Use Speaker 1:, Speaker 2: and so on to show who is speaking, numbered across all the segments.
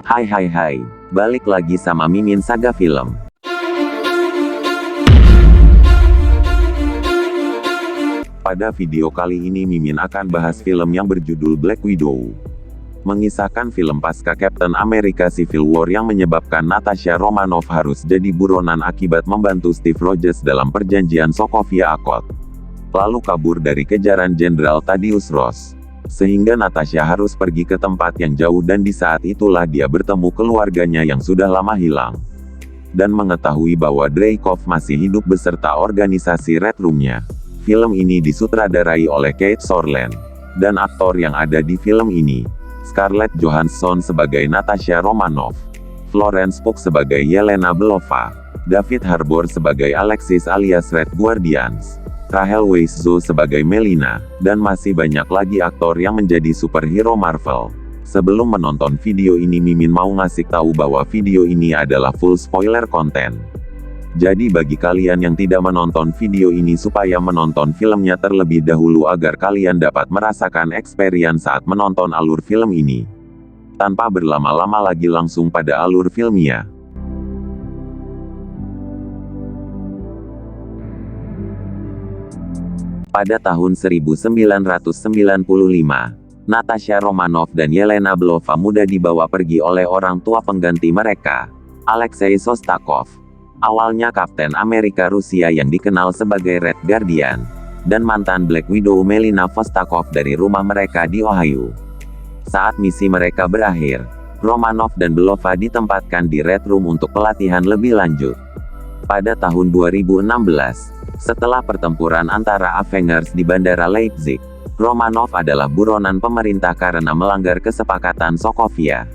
Speaker 1: Hai, balik lagi sama Mimin Saga Film. Pada video kali ini Mimin akan bahas film yang berjudul Black Widow. Mengisahkan film pasca Captain America Civil War yang menyebabkan Natasha Romanoff harus jadi buronan akibat membantu Steve Rogers dalam perjanjian Sokovia Accord. Lalu kabur dari kejaran Jenderal Thaddeus Ross. Sehingga Natasha harus pergi ke tempat yang jauh dan di saat itulah dia bertemu keluarganya yang sudah lama hilang. Dan mengetahui bahwa Dreykov masih hidup beserta organisasi Red Room-nya. Film ini disutradarai oleh Kate Shortland. Dan aktor yang ada di film ini, Scarlett Johansson sebagai Natasha Romanoff, Florence Pugh sebagai Yelena Belova, David Harbour sebagai Alexis alias Red Guardians, Rachel Weisz sebagai Melina, dan masih banyak lagi aktor yang menjadi superhero Marvel. Sebelum menonton video ini Mimin mau ngasih tahu bahwa video ini adalah full spoiler konten. Jadi bagi kalian yang tidak menonton video ini supaya menonton filmnya terlebih dahulu agar kalian dapat merasakan experience saat menonton alur film ini. Tanpa berlama-lama lagi langsung pada alur filmnya. Pada tahun 1995, Natasha Romanoff dan Yelena Belova muda dibawa pergi oleh orang tua pengganti mereka, Alexei Shostakov. Awalnya Kapten Amerika Rusia yang dikenal sebagai Red Guardian, dan mantan Black Widow Melina Vostakov dari rumah mereka di Ohio. Saat misi mereka berakhir, Romanoff dan Belova ditempatkan di Red Room untuk pelatihan lebih lanjut. Pada tahun 2016, setelah pertempuran antara Avengers di Bandara Leipzig, Romanoff adalah buronan pemerintah karena melanggar kesepakatan Sokovia.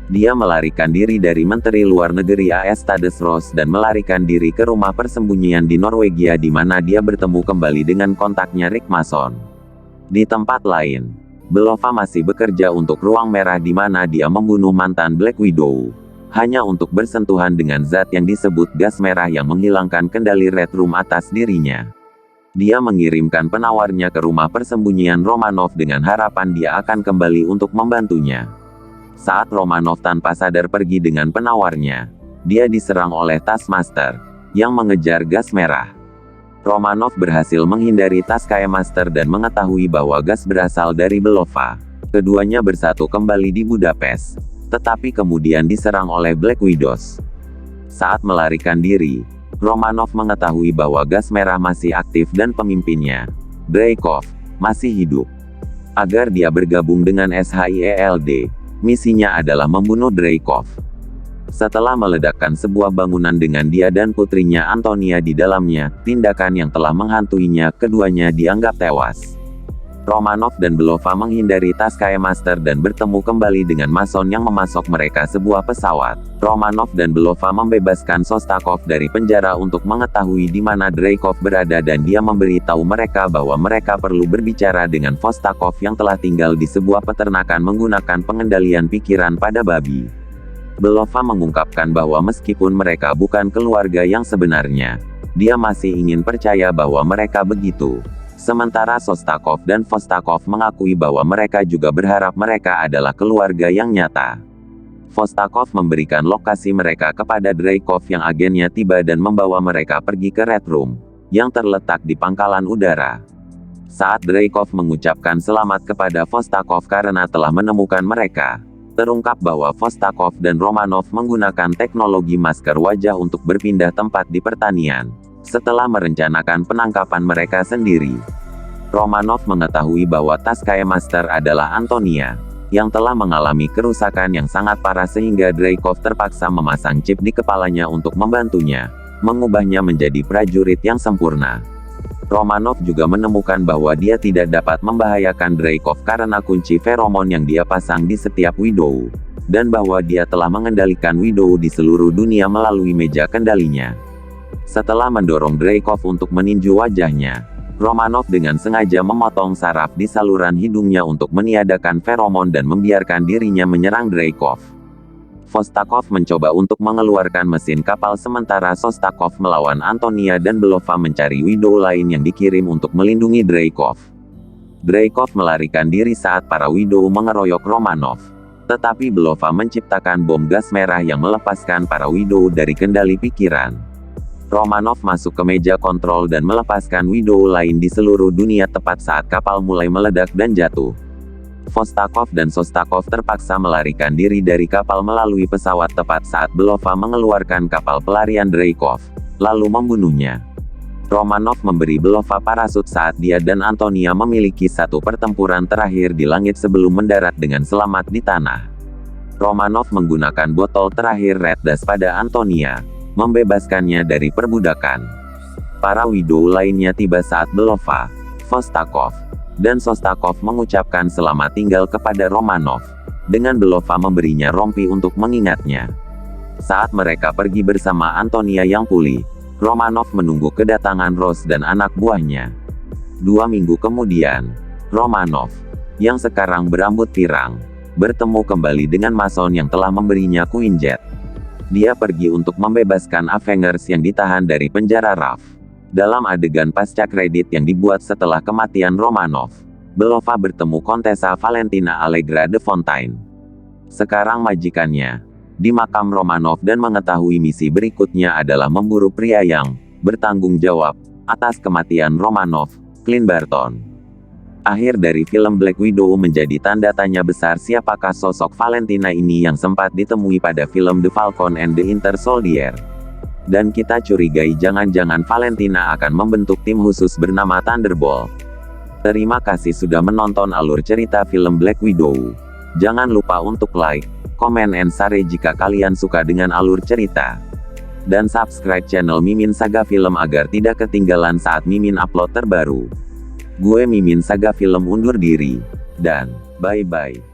Speaker 1: Dia melarikan diri dari Menteri Luar Negeri AS Thaddeus Ross dan melarikan diri ke rumah persembunyian di Norwegia di mana dia bertemu kembali dengan kontaknya Rick Mason. Di tempat lain, Belova masih bekerja untuk Ruang Merah di mana dia membunuh mantan Black Widow. Hanya untuk bersentuhan dengan zat yang disebut gas merah yang menghilangkan kendali Red Room atas dirinya. Dia mengirimkan penawarnya ke rumah persembunyian Romanoff dengan harapan dia akan kembali untuk membantunya. Saat Romanoff tanpa sadar pergi dengan penawarnya, dia diserang oleh Taskmaster, yang mengejar gas merah. Romanoff berhasil menghindari Taskmaster dan mengetahui bahwa gas berasal dari Belova. Keduanya bersatu kembali di Budapest. Tetapi kemudian diserang oleh Black Widows. Saat melarikan diri, Romanoff mengetahui bahwa gas merah masih aktif dan pemimpinnya, Dreykov, masih hidup. Agar dia bergabung dengan SHIELD, misinya adalah membunuh Dreykov. Setelah meledakkan sebuah bangunan dengan dia dan putrinya Antonia di dalamnya, tindakan yang telah menghantuinya, keduanya dianggap tewas. Romanoff dan Belova menghindari Taskmaster dan bertemu kembali dengan Mason yang memasok mereka sebuah pesawat. Romanoff dan Belova membebaskan Shostakov dari penjara untuk mengetahui di mana Dreykov berada dan dia memberitahu mereka bahwa mereka perlu berbicara dengan Vostakov yang telah tinggal di sebuah peternakan menggunakan pengendalian pikiran pada babi. Belova mengungkapkan bahwa meskipun mereka bukan keluarga yang sebenarnya, dia masih ingin percaya bahwa mereka begitu. Sementara Shostakov dan Vostakov mengakui bahwa mereka juga berharap mereka adalah keluarga yang nyata. Vostakov memberikan lokasi mereka kepada Dreykov yang agennya tiba dan membawa mereka pergi ke Red Room, yang terletak di pangkalan udara. Saat Dreykov mengucapkan selamat kepada Vostakov karena telah menemukan mereka, terungkap bahwa Vostakov dan Romanoff menggunakan teknologi masker wajah untuk berpindah tempat di pertanian. Setelah merencanakan penangkapan mereka sendiri, Romanoff mengetahui bahwa Taskmaster adalah Antonia, yang telah mengalami kerusakan yang sangat parah sehingga Dreykov terpaksa memasang chip di kepalanya untuk membantunya, mengubahnya menjadi prajurit yang sempurna. Romanoff juga menemukan bahwa dia tidak dapat membahayakan Dreykov karena kunci feromon yang dia pasang di setiap Widow, dan bahwa dia telah mengendalikan Widow di seluruh dunia melalui meja kendalinya. Setelah mendorong Dreykov untuk meninju wajahnya, Romanoff dengan sengaja memotong saraf di saluran hidungnya untuk meniadakan feromon dan membiarkan dirinya menyerang Dreykov. Vostakov mencoba untuk mengeluarkan mesin kapal sementara Shostakov melawan Antonia dan Belova mencari Widow lain yang dikirim untuk melindungi Dreykov. Dreykov melarikan diri saat para Widow mengeroyok Romanoff. Tetapi Belova menciptakan bom gas merah yang melepaskan para Widow dari kendali pikiran. Romanov masuk ke meja kontrol dan melepaskan Widow lain di seluruh dunia tepat saat kapal mulai meledak dan jatuh. Vostokov dan Sostakov terpaksa melarikan diri dari kapal melalui pesawat tepat saat Belova mengeluarkan kapal pelarian Dreykov, lalu membunuhnya. Romanov memberi Belova parasut saat dia dan Antonia memiliki satu pertempuran terakhir di langit sebelum mendarat dengan selamat di tanah. Romanov menggunakan botol terakhir Red Dust pada Antonia, membebaskannya dari perbudakan. Para Widow lainnya tiba saat Belova, Vostokov, dan Sostakov mengucapkan selamat tinggal kepada Romanov, dengan Belova memberinya rompi untuk mengingatnya. Saat mereka pergi bersama Antonia yang pulih, Romanov menunggu kedatangan Rose dan anak buahnya. 2 minggu kemudian, Romanov, yang sekarang berambut pirang, bertemu kembali dengan Mason yang telah memberinya Quinjet. Dia pergi untuk membebaskan Avengers yang ditahan dari penjara RAF. Dalam adegan pasca kredit yang dibuat setelah kematian Romanov, Belova bertemu Kontesa Valentina Allegra de Fontaine. Sekarang majikannya, di makam Romanov dan mengetahui misi berikutnya adalah memburu pria yang bertanggung jawab atas kematian Romanov, Clint Barton. Akhir dari film Black Widow menjadi tanda tanya besar siapakah sosok Valentina ini yang sempat ditemui pada film The Falcon and the Winter Soldier. Dan kita curigai jangan-jangan Valentina akan membentuk tim khusus bernama Thunderbolt. Terima kasih sudah menonton alur cerita film Black Widow. Jangan lupa untuk like, komen, and share jika kalian suka dengan alur cerita. Dan subscribe channel Mimin Saga Film agar tidak ketinggalan saat Mimin upload terbaru. Gue Mimin Saga Film undur diri. Dan, bye-bye.